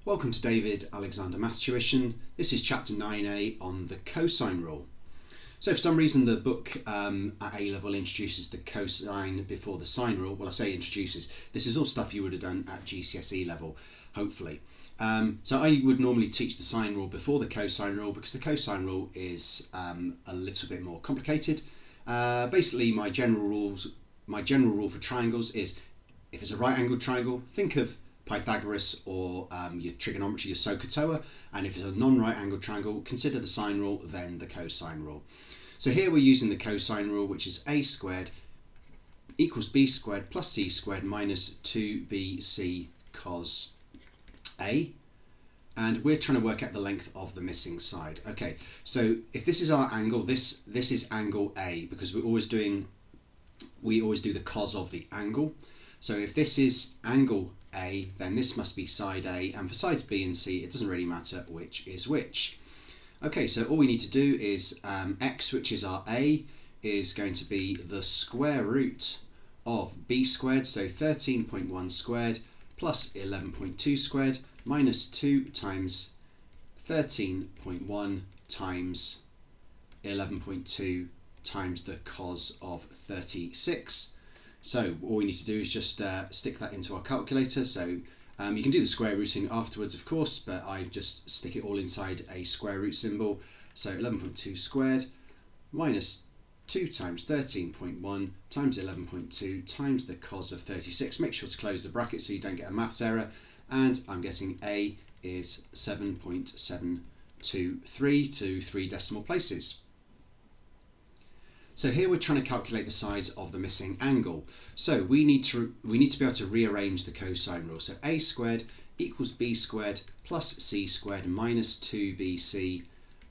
Welcome to David Alexander Maths Tuition. This is chapter 9a on the cosine rule. So for some reason the book at A level introduces the cosine before the sine rule. Well, I say introduces. This is all stuff you would have done at GCSE level, hopefully. So I would normally teach the sine rule before the cosine rule because the cosine rule is a little bit more complicated. Basically, my general rule for triangles is if it's a right angled triangle, think of Pythagoras or your trigonometry, your SOHCAHTOA, and if it's a non-right angled triangle, consider the sine rule, then the cosine rule. So here we're using the cosine rule, which is a squared equals b squared plus c squared minus 2bc cos a, and we're trying to work out the length of the missing side. Okay, so if this is our angle, this is angle A, because we always do the cos of the angle. So if this is angle A, then this must be side A, and for sides B and C, it doesn't really matter which is which. Okay, so all we need to do is x, which is our A, is going to be the square root of b squared, so 13.1 squared plus 11.2 squared minus 2 times 13.1 times 11.2 times the cos of 36. So all we need to do is just stick that into our calculator. So you can do the square rooting afterwards, of course, but I just stick it all inside a square root symbol. So 11.2 squared minus 2 times 13.1 times 11.2 times the cos of 36. Make sure to close the bracket so you don't get a maths error. And I'm getting A is 7.723 to 3 decimal places. So here we're trying to calculate the size of the missing angle. So we need to be able to rearrange the cosine rule. So a squared equals b squared plus c squared minus 2bc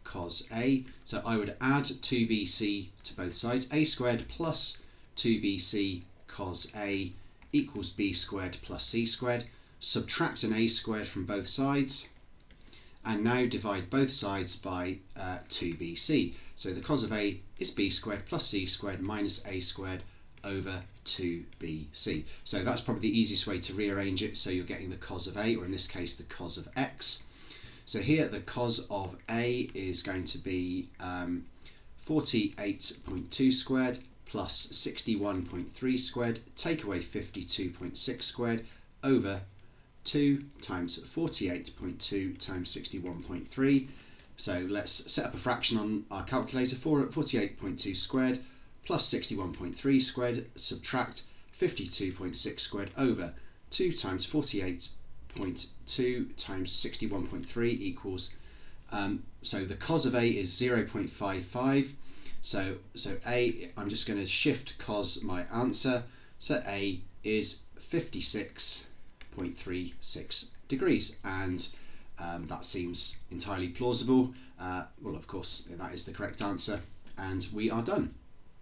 cos a. So I would add 2bc to both sides. A squared plus 2bc cos a equals b squared plus c squared. Subtract an a squared from both sides. And now divide both sides by 2bc. So the cos of a is b squared plus c squared minus a squared over 2bc. So that's probably the easiest way to rearrange it. So you're getting the cos of a, or in this case the cos of x. So here the cos of a is going to be 48.2 squared plus 61.3 squared, take away 52.6 squared over 2 times 48.2 times 61.3. So let's set up a fraction on our calculator. 48.2 squared plus 61.3 squared, subtract 52.6 squared over 2 times 48.2 times 61.3 equals, so the cos of a is 0.55. So a, I'm just going to shift cos my answer. So a is 56.36 degrees, and that seems entirely plausible. Well, of course, that is the correct answer, and we are done.